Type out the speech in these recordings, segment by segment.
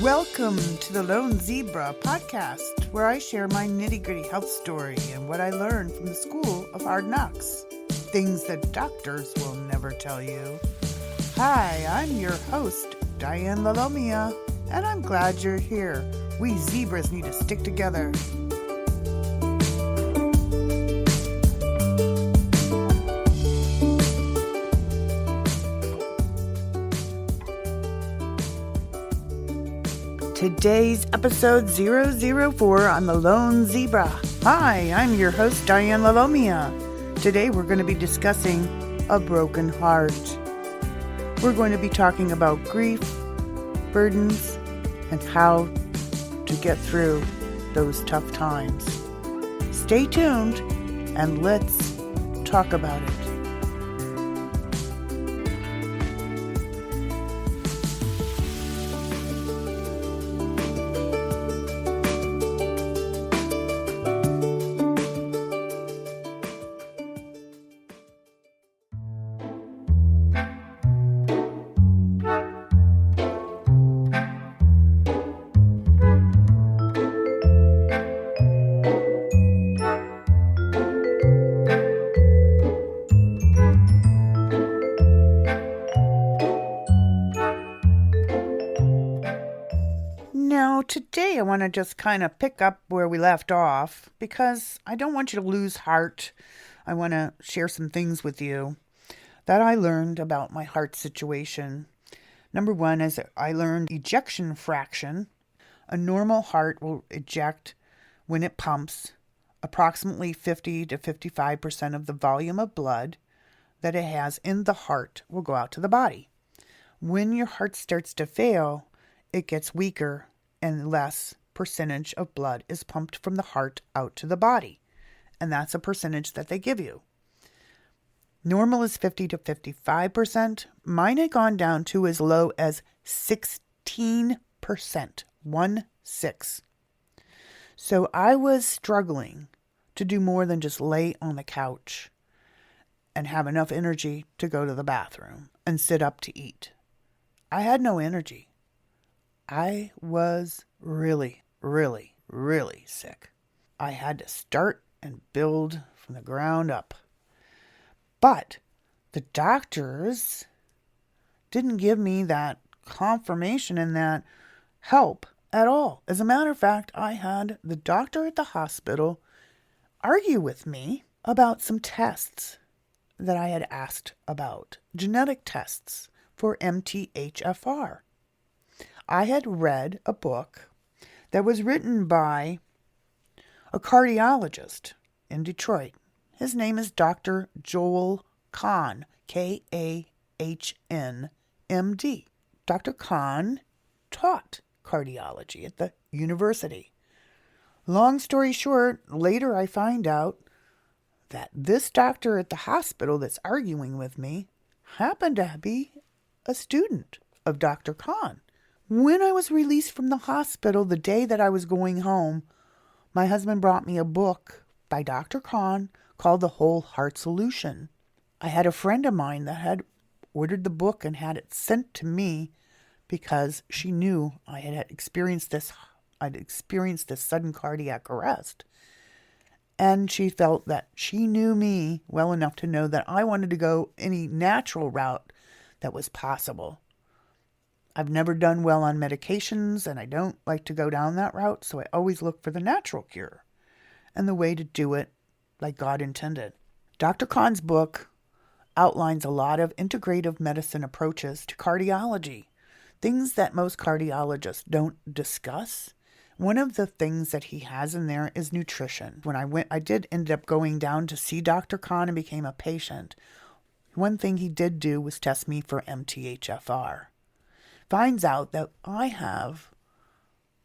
Welcome to the Lone Zebra podcast, where I share my nitty-gritty health story and what I learned from the School of Hard Knocks. Things that doctors will never tell you. Hi, I'm your host, Diane Lalomia, and I'm glad you're here. We zebras need to stick together. Today's episode 004 on the Lone Zebra. Hi, I'm your host, Diane Lalomia. Today we're going to be discussing a broken heart. We're going to be talking about grief, burdens, and how to get through those tough times. Stay tuned and let's talk about it. Now, today I want to just kind of pick up where we left off because I don't want you to lose heart. I want to share some things with you that I learned about my heart situation. Number one is I learned ejection fraction. A normal heart will eject when it pumps approximately 50 to 55% of the volume of blood that it has in the heart will go out to the body. When your heart starts to fail, it gets weaker and less percentage of blood is pumped from the heart out to the body. And that's a percentage that they give you. Normal is 50 to 55%. Mine had gone down to as low as 16%. 1-6. So I was struggling to do more than just lay on the couch and have enough energy to go to the bathroom and sit up to eat. I had no energy. I was really, really, really sick. I had to start and build from the ground up. But the doctors didn't give me that confirmation and that help at all. As a matter of fact, I had the doctor at the hospital argue with me about some tests that I had asked about, genetic tests for MTHFR. I had read a book that was written by a cardiologist in Detroit. His name is Dr. Joel Kahn, Kahn, MD. Dr. Kahn taught cardiology at the university. Long story short, later I find out that this doctor at the hospital that's arguing with me happened to be a student of Dr. Kahn. When I was released from the hospital, the day that I was going home, my husband brought me a book by Dr. Kahn called The Whole Heart Solution. I had a friend of mine that had ordered the book and had it sent to me because she knew I had experienced this. I'd experienced this sudden cardiac arrest. And she felt that she knew me well enough to know that I wanted to go any natural route that was possible. I've never done well on medications, and I don't like to go down that route, so I always look for the natural cure and the way to do it like God intended. Dr. Kahn's book outlines a lot of integrative medicine approaches to cardiology, things that most cardiologists don't discuss. One of the things that he has in there is nutrition. When I did end up going down to see Dr. Kahn and became a patient. One thing he did do was test me for MTHFR. Finds out that I have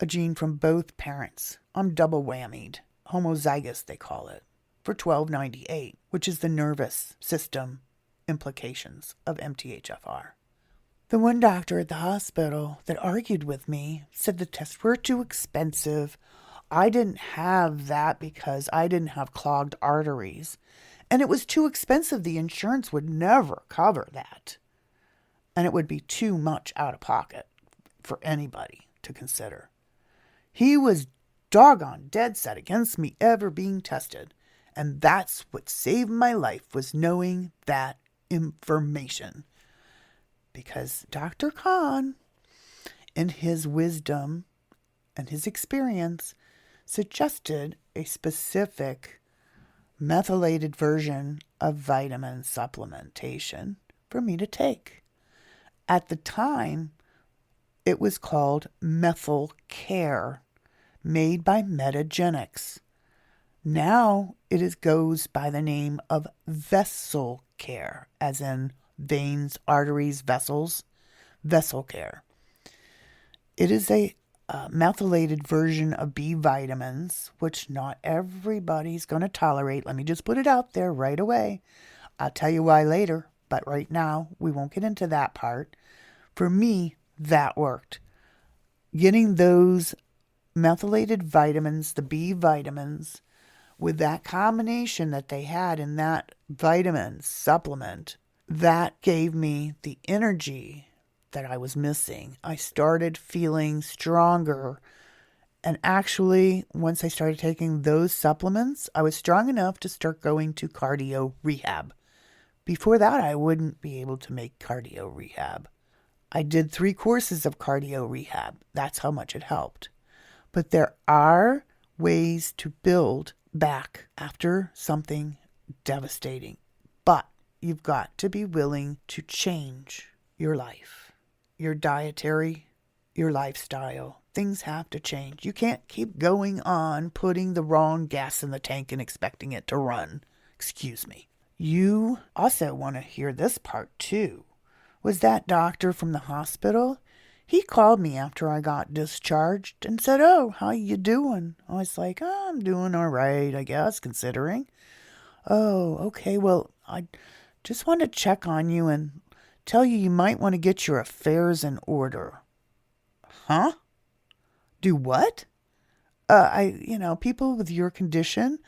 a gene from both parents. I'm double whammied, homozygous they call it, for 1298, which is the nervous system implications of MTHFR. The one doctor at the hospital that argued with me said the tests were too expensive. I didn't have that because I didn't have clogged arteries. And it was too expensive. The insurance would never cover that. And it would be too much out of pocket for anybody. to consider. He was doggone dead set against me ever being tested. And that's what saved my life, was knowing that information. Because Dr. Kahn, in his wisdom and his experience, suggested a specific methylated version of vitamin supplementation for me to take. At the time, it was called Methyl Care, made by Metagenics. Now it goes by the name of Vessel Care, as in veins, arteries, vessels, Vessel Care. It is a methylated version of B vitamins, which not everybody's going to tolerate. Let me just put it out there right away. I'll tell you why later, but right now we won't get into that part. For me, that worked. Getting those methylated vitamins, the B vitamins, with that combination that they had in that vitamin supplement, that gave me the energy that I was missing. I started feeling stronger. And actually, once I started taking those supplements, I was strong enough to start going to cardio rehab. Before that, I wouldn't be able to make cardio rehab. I did 3 courses of cardio rehab. That's how much it helped. But there are ways to build back after something devastating. But you've got to be willing to change your life, your dietary, your lifestyle. Things have to change. You can't keep going on putting the wrong gas in the tank and expecting it to run. Excuse me. You also want to hear this part too. Was that doctor from the hospital? He called me after I got discharged and said, "Oh, how you doing?" I was like, "Oh, I'm doing all right, I guess, considering." "Oh, okay, well, I just want to check on you and tell you might want to get your affairs in order." "Huh? Do what?" People with your condition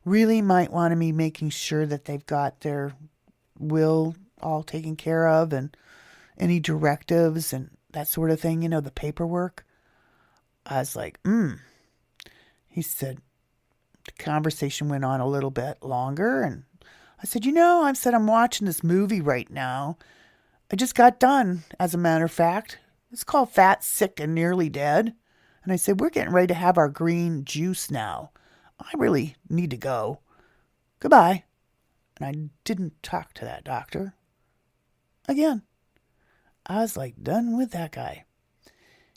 really might want to be making sure that they've got their will all taken care of and any directives and that sort of thing, the paperwork. I was like, He said, the conversation went on a little bit longer, and I said, I'm watching this movie right now. I just got done, as a matter of fact. It's called Fat, Sick, and Nearly Dead. And I said, we're getting ready to have our green juice now. I really need to go. Goodbye. And I didn't talk to that doctor again. I was like done with that guy.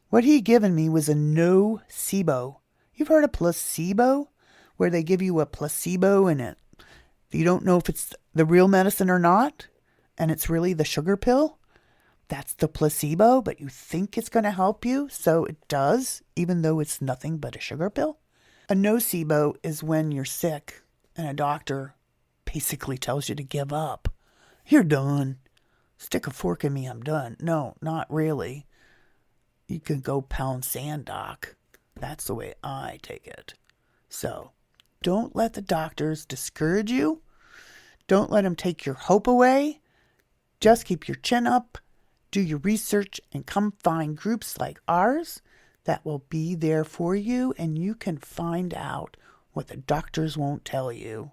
What he given me was a nocebo. You've heard of placebo? Where they give you a placebo and you don't know if it's the real medicine or not, and it's really the sugar pill. That's the placebo, but you think it's going to help you, so it does, even though it's nothing but a sugar pill. A nocebo is when you're sick and a doctor basically tells you to give up. You're done. Stick a fork in me, I'm done. No, not really. You can go pound sand, doc. That's the way I take it. So, don't let the doctors discourage you. Don't let them take your hope away. Just keep your chin up, do your research, and come find groups like ours that will be there for you, and you can find out what the doctors won't tell you.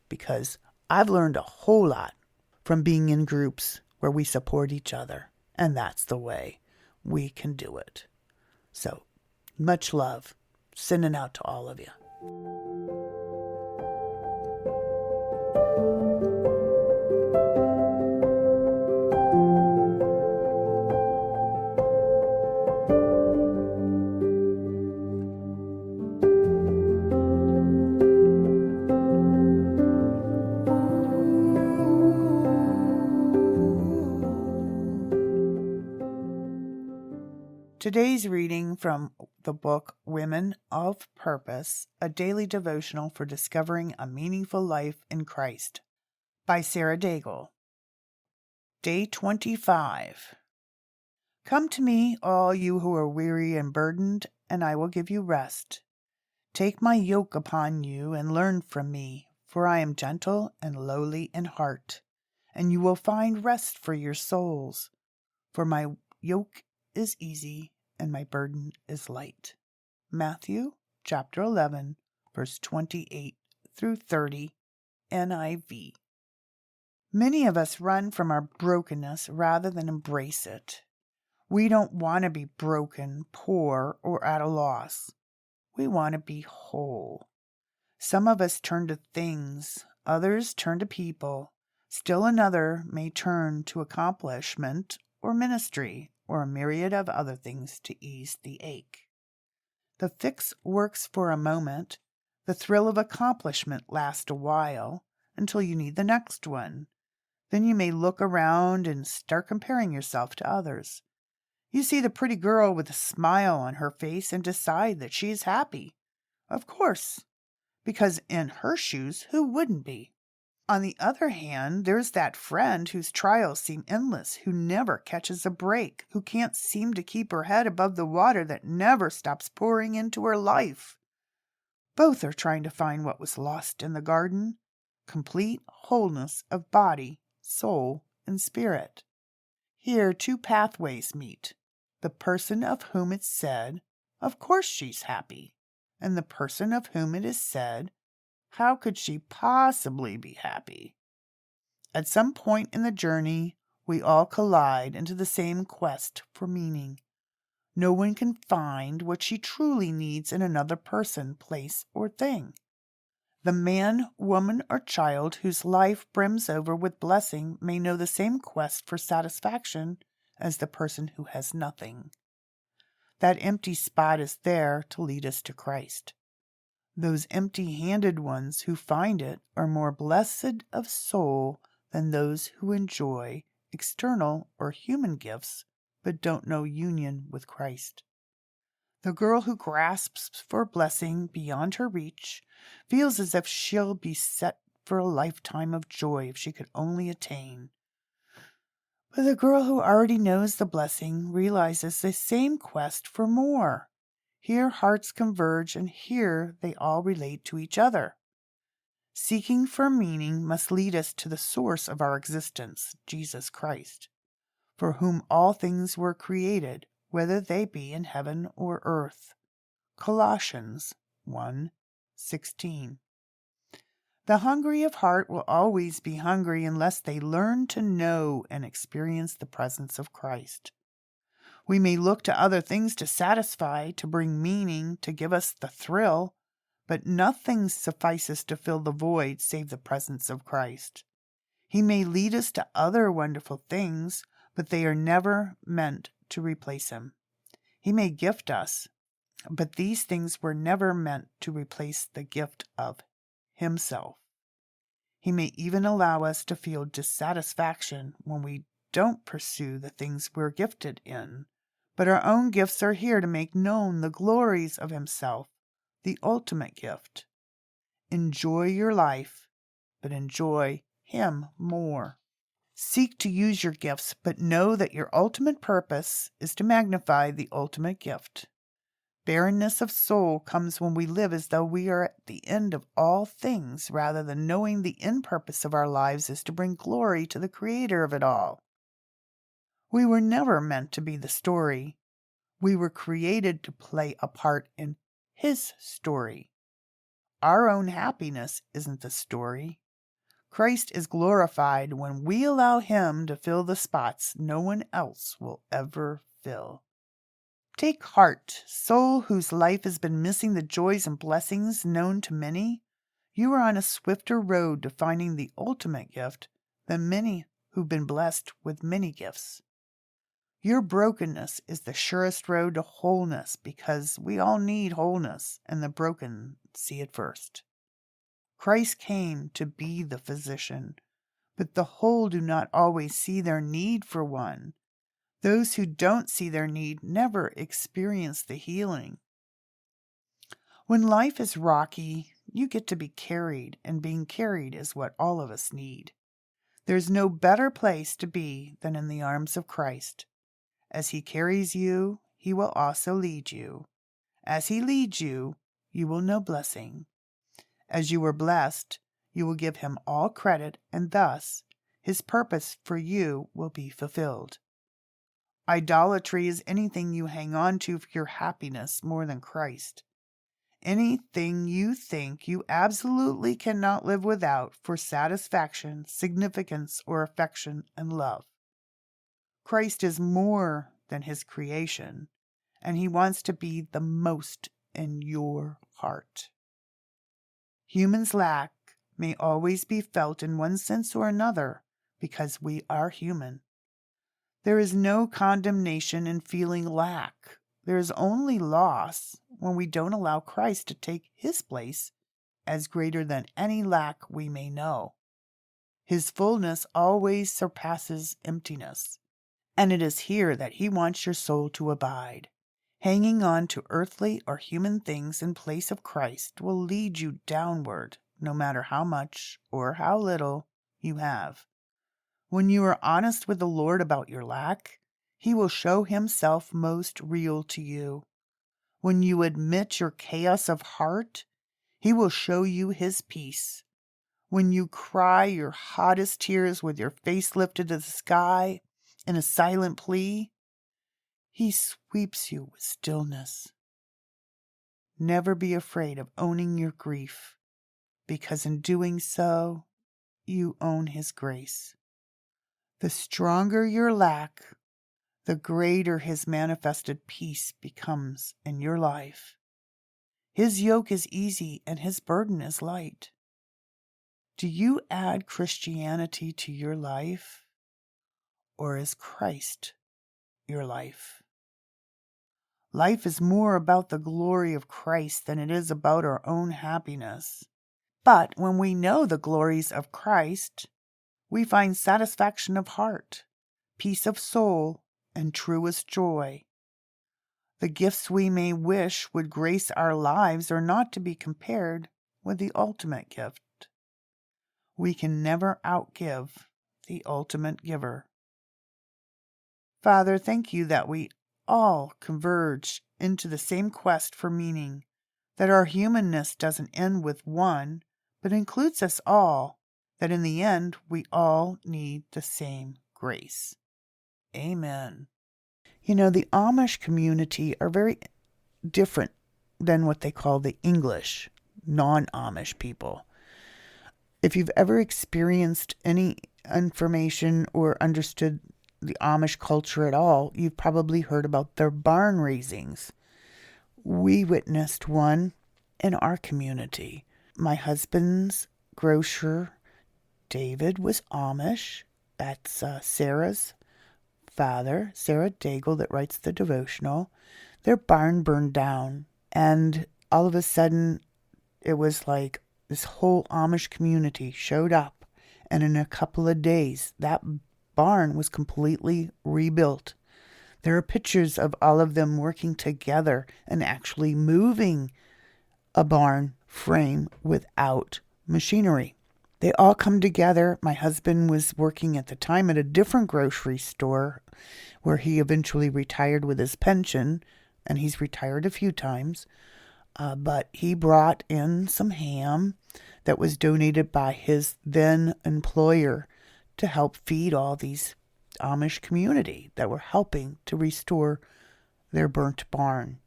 Because I've learned a whole lot from being in groups where we support each other, and that's the way we can do it. So, much love. Sending out to all of you. Today's reading from the book Women of Purpose, a daily devotional for discovering a meaningful life in Christ by Sarah Daigle. Day 25. Come to me, all you who are weary and burdened, and I will give you rest. Take my yoke upon you and learn from me, for I am gentle and lowly in heart, and you will find rest for your souls. For my yoke is easy and my burden is light. Matthew chapter 11, verse 28 through 30, NIV. Many of us run from our brokenness rather than embrace it. We don't want to be broken, poor, or at a loss. We want to be whole. Some of us turn to things, others turn to people. Still another may turn to accomplishment or ministry or a myriad of other things to ease the ache. The fix works for a moment. The thrill of accomplishment lasts a while until you need the next one. Then you may look around and start comparing yourself to others. You see the pretty girl with a smile on her face and decide that she is happy. Of course, because in her shoes, who wouldn't be? On the other hand, there's that friend whose trials seem endless, who never catches a break, who can't seem to keep her head above the water that never stops pouring into her life. Both are trying to find what was lost in the garden, complete wholeness of body, soul, and spirit. Here 2 pathways meet. The person of whom it's said, "Of course she's happy," and the person of whom it is said, "How could she possibly be happy?" At some point in the journey, we all collide into the same quest for meaning. No one can find what she truly needs in another person, place, or thing. The man, woman, or child whose life brims over with blessing may know the same quest for satisfaction as the person who has nothing. That empty spot is there to lead us to Christ. Those empty-handed ones who find it are more blessed of soul than those who enjoy external or human gifts but don't know union with Christ. The girl who grasps for blessing beyond her reach feels as if she'll be set for a lifetime of joy if she could only attain. But the girl who already knows the blessing realizes the same quest for more. Here hearts converge, and here they all relate to each other. Seeking for meaning must lead us to the source of our existence, Jesus Christ, for whom all things were created, whether they be in heaven or earth. Colossians 1:16. The hungry of heart will always be hungry unless they learn to know and experience the presence of Christ. We may look to other things to satisfy, to bring meaning, to give us the thrill, but nothing suffices to fill the void save the presence of Christ. He may lead us to other wonderful things, but they are never meant to replace Him. He may gift us, but these things were never meant to replace the gift of Himself. He may even allow us to feel dissatisfaction when we don't pursue the things we're gifted in, but our own gifts are here to make known the glories of Himself, the ultimate gift. Enjoy your life, but enjoy Him more. Seek to use your gifts, but know that your ultimate purpose is to magnify the ultimate gift. Barrenness of soul comes when we live as though we are at the end of all things, rather than knowing the end purpose of our lives is to bring glory to the Creator of it all. We were never meant to be the story. We were created to play a part in His story. Our own happiness isn't the story. Christ is glorified when we allow Him to fill the spots no one else will ever fill. Take heart, soul whose life has been missing the joys and blessings known to many. You are on a swifter road to finding the ultimate gift than many who've been blessed with many gifts. Your brokenness is the surest road to wholeness, because we all need wholeness, and the broken see it first. Christ came to be the physician, but the whole do not always see their need for one. Those who don't see their need never experience the healing. When life is rocky, you get to be carried, and being carried is what all of us need. There's no better place to be than in the arms of Christ. As He carries you, He will also lead you. As He leads you, you will know blessing. As you are blessed, you will give Him all credit, and thus His purpose for you will be fulfilled. Idolatry is anything you hang on to for your happiness more than Christ. Anything you think you absolutely cannot live without for satisfaction, significance, or affection and love. Christ is more than his creation, and he wants to be the most in your heart. Humans' lack may always be felt in one sense or another because we are human. There is no condemnation in feeling lack. There is only loss when we don't allow Christ to take his place as greater than any lack we may know. His fullness always surpasses emptiness, and it is here that he wants your soul to abide. Hanging on to earthly or human things in place of Christ will lead you downward, no matter how much or how little you have. When you are honest with the Lord about your lack, he will show himself most real to you. When you admit your chaos of heart, he will show you his peace. When you cry your hottest tears with your face lifted to the sky in a silent plea, he sweeps you with stillness. Never be afraid of owning your grief, because in doing so, you own his grace. The stronger your lack, the greater his manifested peace becomes in your life. His yoke is easy and his burden is light. Do you add Christianity to your life, or is Christ your life? Life is more about the glory of Christ than it is about our own happiness. But when we know the glories of Christ, we find satisfaction of heart, peace of soul, and truest joy. The gifts we may wish would grace our lives are not to be compared with the ultimate gift. We can never outgive the ultimate giver. Father, thank you that we all converge into the same quest for meaning, that our humanness doesn't end with one, but includes us all, that in the end we all need the same grace. Amen. You know, the Amish community are very different than what they call the English, non-Amish people. If you've ever experienced any information or understood the Amish culture at all, you've probably heard about their barn raisings. We witnessed one in our community. My husband's grocer, David, was Amish. That's Sarah's father, Sarah Daigle, that writes the devotional. Their barn burned down, and all of a sudden, it was like this whole Amish community showed up, and in a couple of days, that barn was completely rebuilt. There are pictures of all of them working together and actually moving a barn frame without machinery. They all come together. My husband was working at the time at a different grocery store where he eventually retired with his pension, and he's retired a few times. But he brought in some ham that was donated by his then employer to help feed all these Amish community that were helping to restore their burnt barn.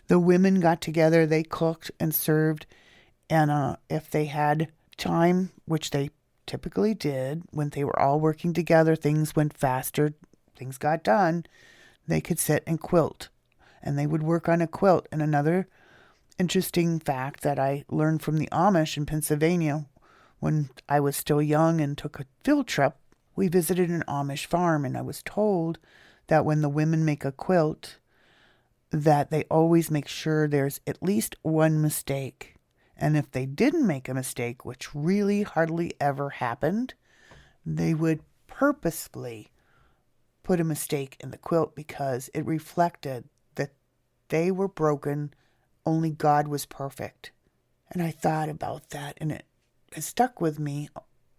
The women got together, they cooked and served, and if they had time, which they typically did, when they were all working together, things went faster, things got done, they could sit and quilt, and they would work on a quilt. And another interesting fact that I learned from the Amish in Pennsylvania when I was still young and took a field trip, we visited an Amish farm, and I was told that when the women make a quilt, that they always make sure there's at least one mistake. And if they didn't make a mistake, which really hardly ever happened, they would purposefully put a mistake in the quilt because it reflected that they were broken, only God was perfect. And I thought about that, and it has stuck with me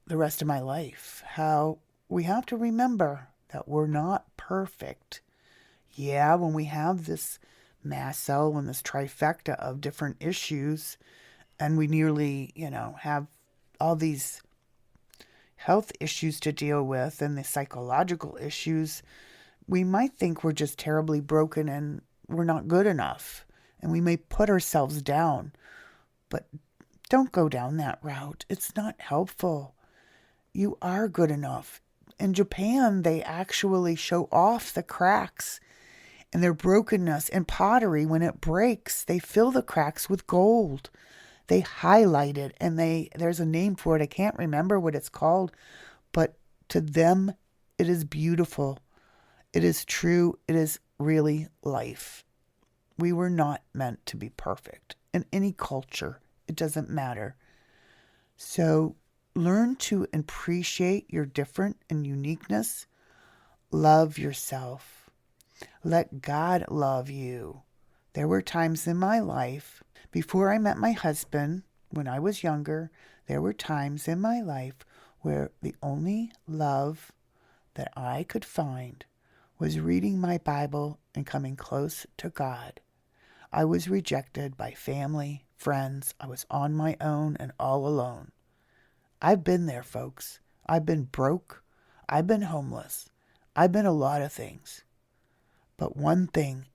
the rest of my life, how we have to remember that we're not perfect. Yeah, when we have this mast cell and this trifecta of different issues, and we nearly, have all these health issues to deal with and the psychological issues We might think we're just terribly broken and we're not good enough, and we may put ourselves down, but don't go down that route. It's not helpful. You are good enough. In Japan, they actually show off the cracks and their brokenness. In pottery, when it breaks, they fill the cracks with gold. They highlight it, and there's a name for it. I can't remember what it's called, but to them, it is beautiful. It is true. It is really life. We were not meant to be perfect in any culture. It doesn't matter. So learn to appreciate your different and uniqueness. Love yourself. Let God love you. There were times in my life, before I met my husband, when I was younger, there were times in my life where the only love that I could find was reading my Bible and coming close to God. I was rejected by family, friends. I was on my own and all alone. I've been there, folks. I've been broke. I've been homeless. I've been a lot of things. But one thing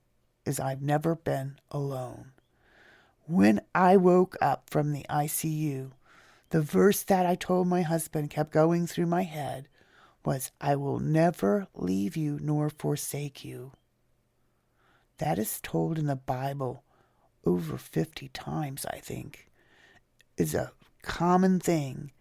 is I've never been alone. When I woke up from the ICU, the verse that I told my husband kept going through my head was, I will never leave you nor forsake you. That is told in the Bible over 50 times, I think. It's a common thing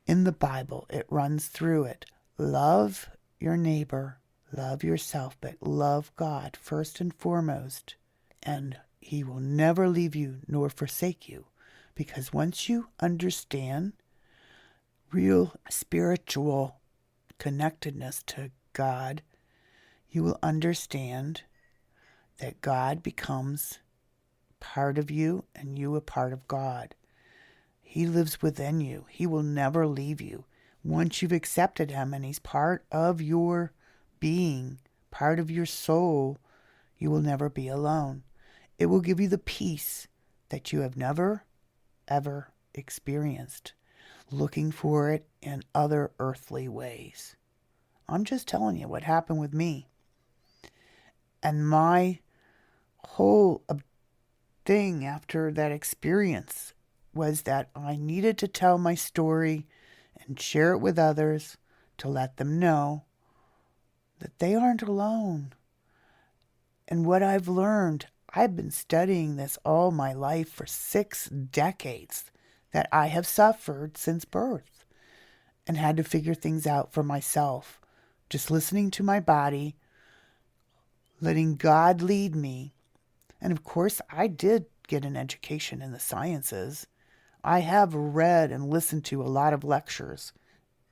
in the Bible. It runs through it. Love your neighbor, love yourself, but love God first and foremost. And He will never leave you nor forsake you. Because once you understand real spiritual connectedness to God, you will understand that God becomes part of you and you a part of God. He lives within you. He will never leave you. Once you've accepted Him and He's part of your being, part of your soul, you will never be alone. It will give you the peace that you have never, ever experienced, looking for it in other earthly ways. I'm just telling you what happened with me. And my whole thing after that experience was that I needed to tell my story and share it with others to let them know that they aren't alone. And what I've learned, I've been studying this all my life for 6 decades, that I have suffered since birth and had to figure things out for myself. Just listening to my body, letting God lead me. And of course, I did get an education in the sciences. I have read and listened to a lot of lectures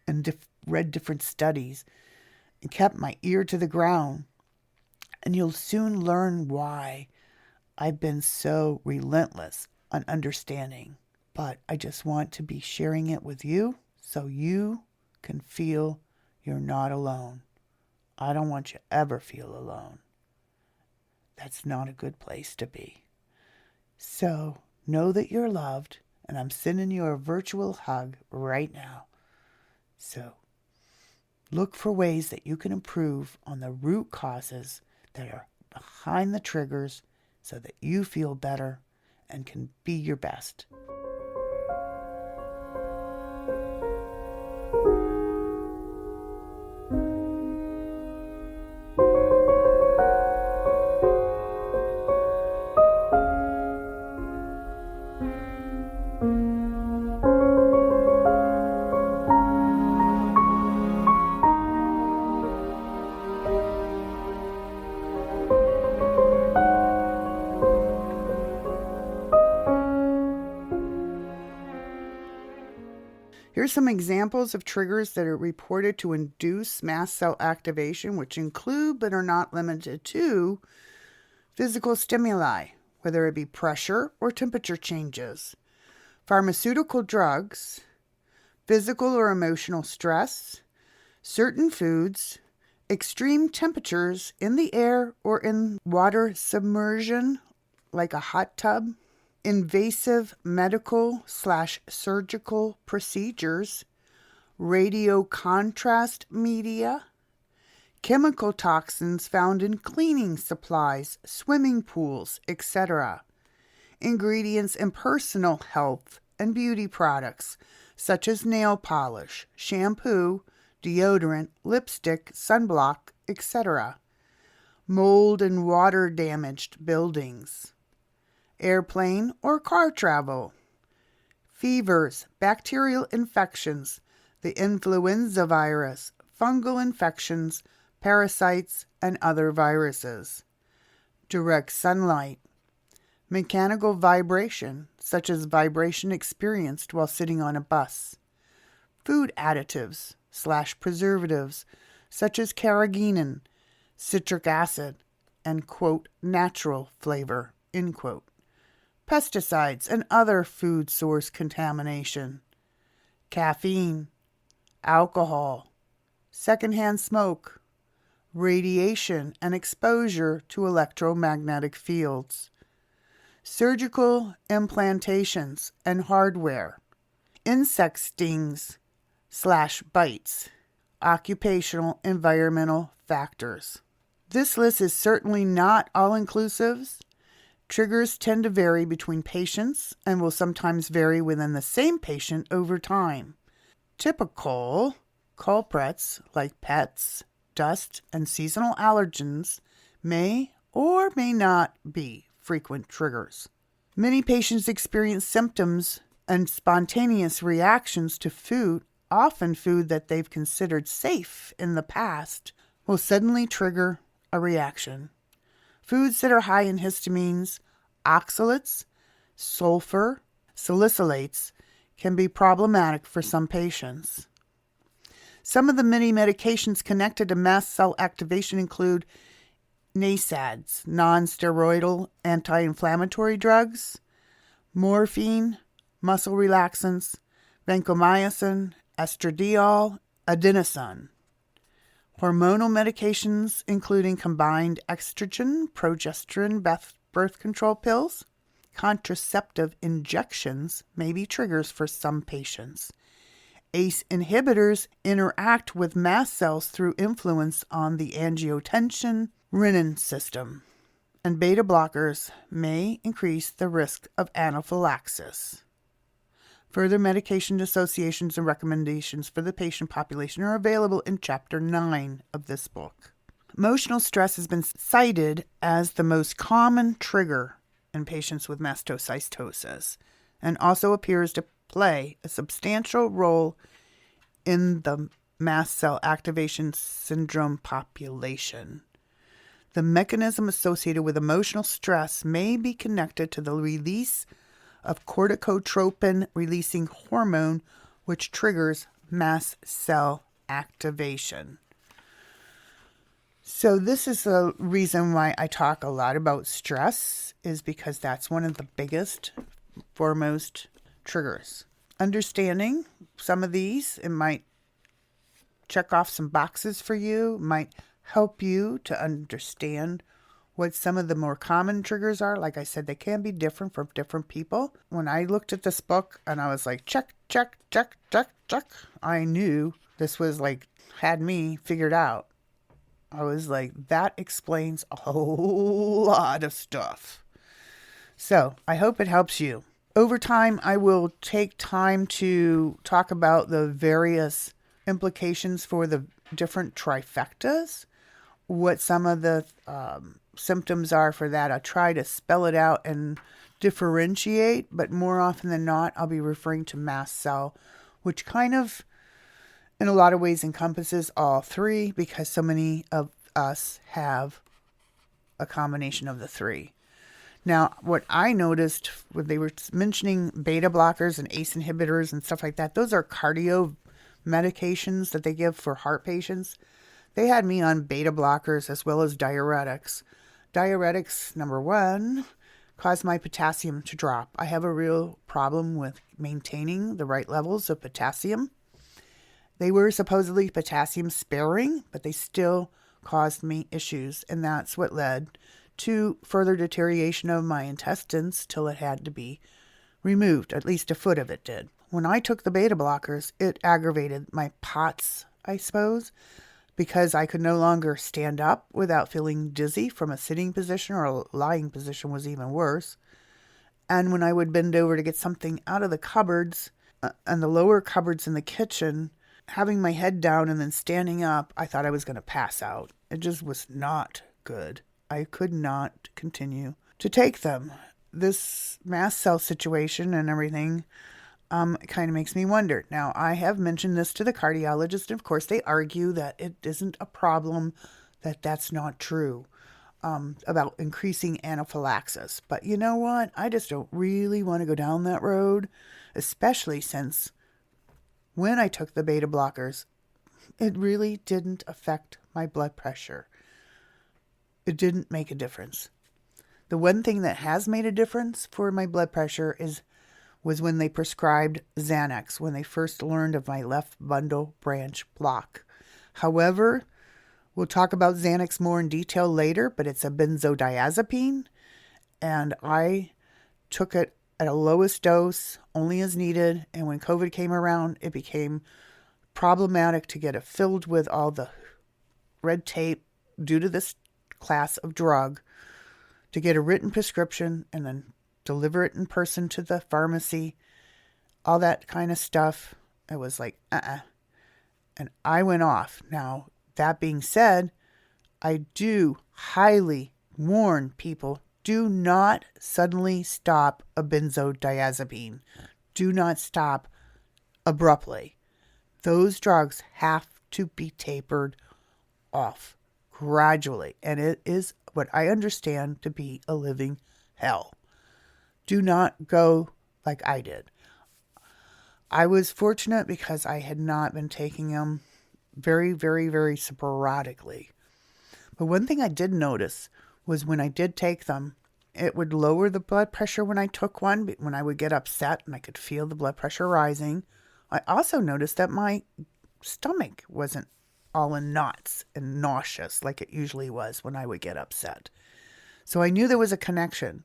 and read different studies and kept my ear to the ground. And you'll soon learn why I've been so relentless on understanding. But I just want to be sharing it with you so you can feel you're not alone. I don't want you to ever feel alone. That's not a good place to be. So know that you're loved, and I'm sending you a virtual hug right now. So look for ways that you can improve on the root causes that are behind the triggers so that you feel better and can be your best. Here's some examples of triggers that are reported to induce mast cell activation, which include but are not limited to physical stimuli, whether it be pressure or temperature changes, pharmaceutical drugs, physical or emotional stress, certain foods, extreme temperatures in the air or in water submersion, like a hot tub, invasive medical/surgical procedures, radio contrast media, chemical toxins found in cleaning supplies, swimming pools, etc. Ingredients in personal health and beauty products, such as nail polish, shampoo, deodorant, lipstick, sunblock, etc. Mold and water-damaged buildings. Airplane or car travel. Fevers, bacterial infections, the influenza virus, fungal infections, parasites, and other viruses. Direct sunlight. Mechanical vibration, such as vibration experienced while sitting on a bus. Food additives / preservatives, such as carrageenan, citric acid, and, quote, natural flavor, end quote. Pesticides and other food source contamination. Caffeine, alcohol, secondhand smoke, radiation and exposure to electromagnetic fields, surgical implantations and hardware, insect stings / bites, occupational environmental factors. This list is certainly not all-inclusive. Triggers tend to vary between patients and will sometimes vary within the same patient over time. Typical culprits like pets, dust, and seasonal allergens may or may not be frequent triggers. Many patients experience symptoms and spontaneous reactions to food, often food that they've considered safe in the past, will suddenly trigger a reaction. Foods that are high in histamines, oxalates, sulfur, salicylates can be problematic for some patients. Some of the many medications connected to mast cell activation include NSAIDs, non-steroidal anti-inflammatory drugs, morphine, muscle relaxants, vancomycin, estradiol, adenosine. Hormonal medications, including combined estrogen, progesterone, birth control pills. Contraceptive injections may be triggers for some patients. ACE inhibitors interact with mast cells through influence on the angiotensin-renin system, and beta blockers may increase the risk of anaphylaxis. Further medication associations and recommendations for the patient population are available in Chapter 9 of this book. Emotional stress has been cited as the most common trigger in patients with mastocytosis and also appears to play a substantial role in the mast cell activation syndrome population. The mechanism associated with emotional stress may be connected to the release of corticotropin-releasing hormone, which triggers mast cell activation. So this is the reason why I talk a lot about stress, is because that's one of the biggest, foremost triggers. Understanding some of these, it might check off some boxes for you, might help you to understand what some of the more common triggers are. Like I said, they can be different for different people. When I looked at this book and I was like, check, check, check, check, check, I knew this was like, had me figured out. I was like, that explains a whole lot of stuff. So I hope it helps you. Over time, I will take time to talk about the various implications for the different trifectas, what some of the symptoms are for that. I'll try to spell it out and differentiate, but more often than not, I'll be referring to mast cell, which kind of, in a lot of ways, encompasses all three because so many of us have a combination of the three. Now, what I noticed when they were mentioning beta blockers and ACE inhibitors and stuff like that, those are cardio medications that they give for heart patients. They had me on beta blockers as well as diuretics. Diuretics, number one, cause my potassium to drop. I have a real problem with maintaining the right levels of potassium. They were supposedly potassium sparing, but they still caused me issues, and that's what led to further deterioration of my intestines till it had to be removed. At least a foot of it did. When I took the beta blockers, it aggravated my POTS, I suppose, because I could no longer stand up without feeling dizzy from a sitting position, or a lying position was even worse. And when I would bend over to get something out of the cupboards, and the lower cupboards in the kitchen, having my head down and then standing up, I thought I was going to pass out. It just was not good. I could not continue to take them. This mast cell situation and everything kind of makes me wonder. Now, I have mentioned this to the cardiologist, and of course they argue that it isn't a problem, that that's not true, about increasing anaphylaxis. But you know what? I just don't really want to go down that road, especially since when I took the beta blockers, it really didn't affect my blood pressure. It didn't make a difference. The one thing that has made a difference for my blood pressure was when they prescribed Xanax, when they first learned of my left bundle branch block. However, we'll talk about Xanax more in detail later, but it's a benzodiazepine, and I took it at a lowest dose, only as needed, and when COVID came around, it became problematic to get it filled with all the red tape due to this class of drug, to get a written prescription and then deliver it in person to the pharmacy, all that kind of stuff. It was like, And I went off. Now, that being said, I do highly warn people, do not suddenly stop a benzodiazepine. Do not stop abruptly. Those drugs have to be tapered off gradually. And it is what I understand to be a living hell. Do not go like I did. I was fortunate because I had not been taking them very, very, very sporadically. But one thing I did notice was when I did take them, it would lower the blood pressure when I took one, when I would get upset and I could feel the blood pressure rising. I also noticed that my stomach wasn't all in knots and nauseous like it usually was when I would get upset. So I knew there was a connection.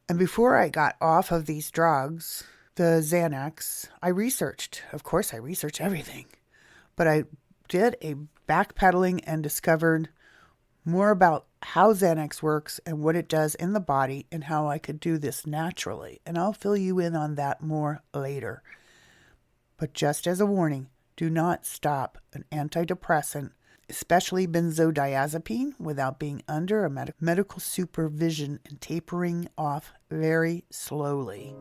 And before I got off of these drugs, the Xanax, I researched. Of course, I research everything. But I did a backpedaling and discovered more about how Xanax works and what it does in the body and how I could do this naturally. And I'll fill you in on that more later. But just as a warning, do not stop an antidepressant, especially benzodiazepine, without being under a medical supervision and tapering off very slowly.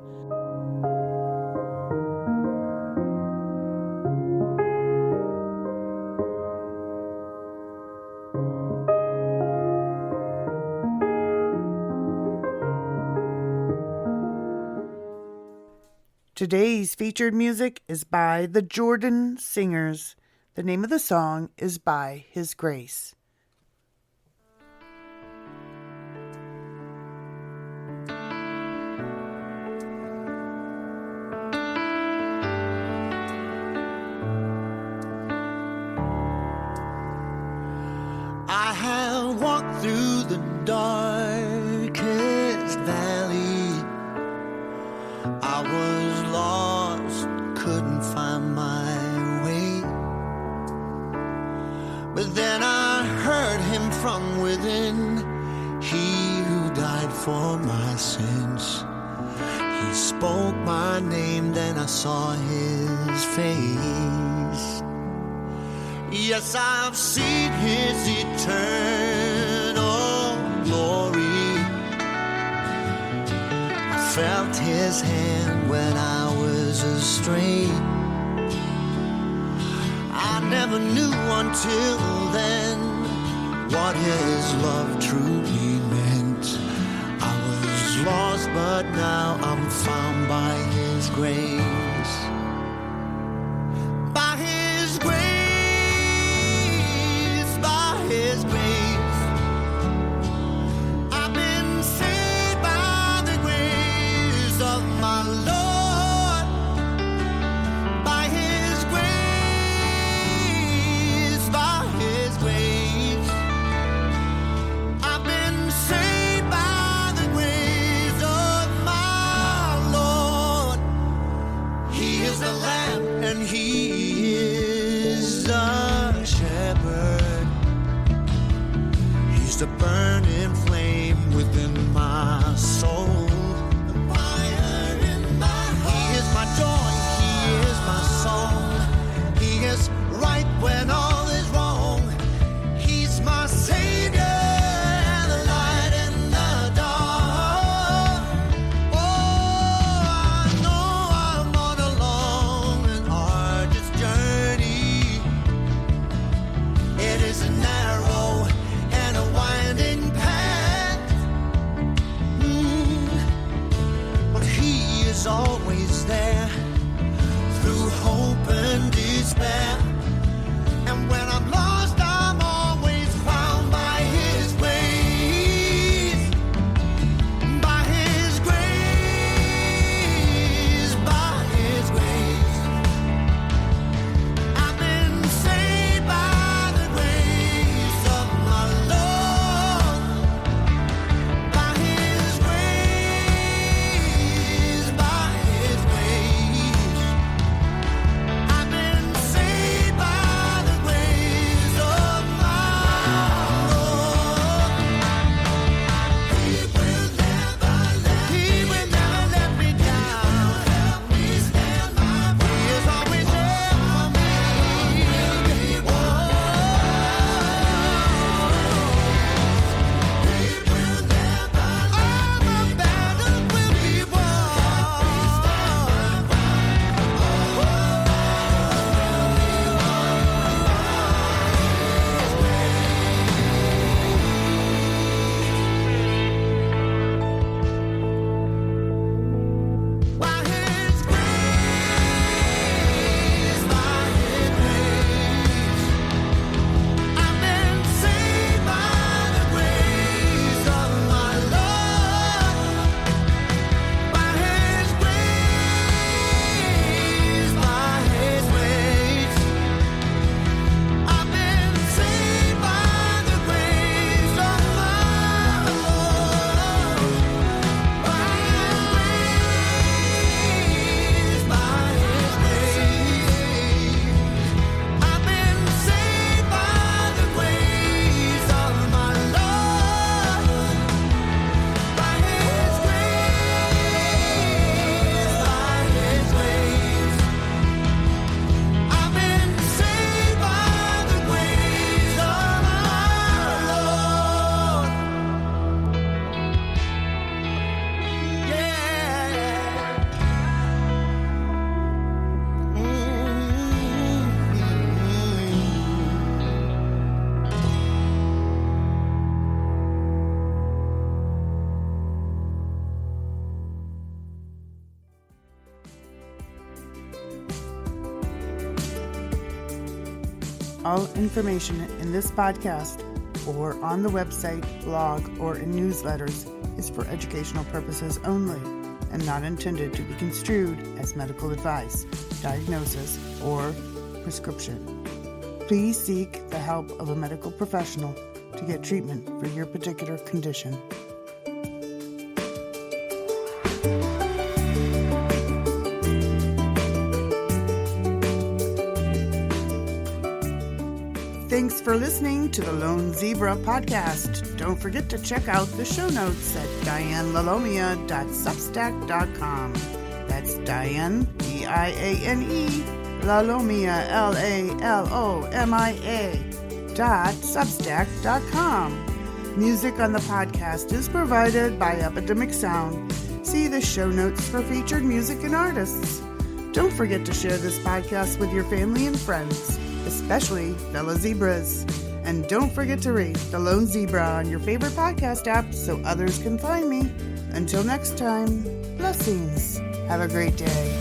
Today's featured music is by the Jordan Singers. The name of the song is By His Grace. I have walked through the darkest valley. I was lost, couldn't find my way. But then I heard him from within, he who died for my sins. He spoke my name, then I saw his face. Yes, I've seen his eternal glory. I felt his hand when I was astray. I never knew until then what his love truly meant. I was lost, but now I'm found by his grace. By his grace, by his grace, I've been saved by the grace of my Lord. By his grace, by his grace, I've been saved by the grace of my Lord. He's always there through hope and despair. And when I'm lost, I'm always found by His grace. By His grace, by His grace. I've been saved by the grace of my Lord. By His grace, by His grace. I've been saved by the grace of my Lord. He will never let me down. He is always there for me. All my battles will be by His grace, by His grace. I've been saved by the grace of my Lord. By His grace, by His grace. I've been saved by the grace of my Lord. By His grace, by His grace. I've been saved by the grace of my Lord. By His grace, by His grace. I've been saved by the grace of my Lord. All information in this podcast or on the website, blog, or in newsletters is for educational purposes only and not intended to be construed as medical advice, diagnosis, or prescription. Please seek the help of a medical professional to get treatment for your particular condition. Thanks for listening to the Lone Zebra podcast. Don't forget to check out the show notes at dianelalomia.substack.com. That's Diane, D-I-A-N-E, Lalomia, Lalomia.substack.com. Music on the podcast is provided by Epidemic Sound. See the show notes for featured music and artists. Don't forget to share this podcast with your family and friends, especially fellow zebras. And don't forget to rate The Lone Zebra on your favorite podcast app so others can find me. Until next time, blessings. Have a great day.